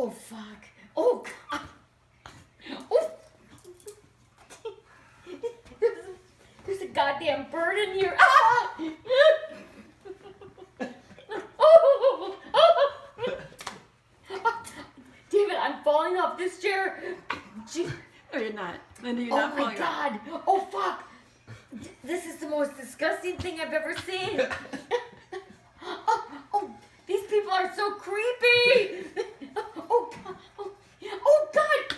Oh, fuck. Oh, God. Oh. There's a goddamn bird in here. Ah! Oh. David, I'm falling off this chair. Gee. No, you're not. Linda, you're not falling off. Oh, my God. Oh, fuck. This is the most disgusting thing I've ever seen. Oh, these people are so creepy. Oh, God. Oh, God.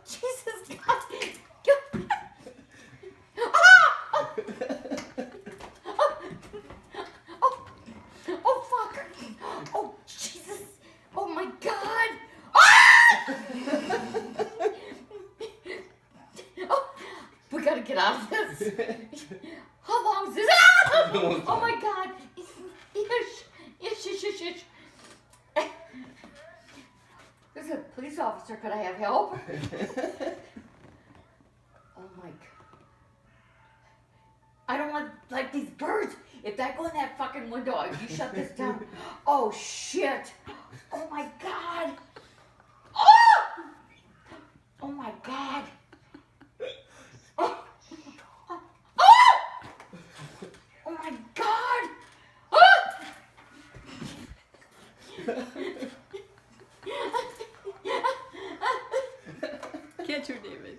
Jesus, God. Ah! Oh, fuck. Oh, Jesus. Oh, my God. Ah! Oh, we gotta get out of this. How long is this? Ah! Oh, my God. Ish. There's a police officer. Could I have help? Oh, my God. I don't want, like, these birds. If I go in that fucking window, you shut this down. Oh, shit. Oh, my God. Oh! Oh, my God. Oh. Oh! Oh, my God. Oh! Catch her, David.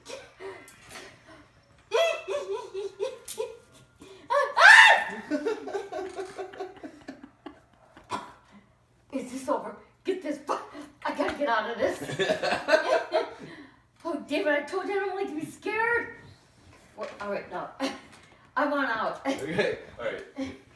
Is this over? Get this. I gotta get out of this. Oh, David, I told you I don't like to be scared. Well, all right, no. I want out. Okay, all right.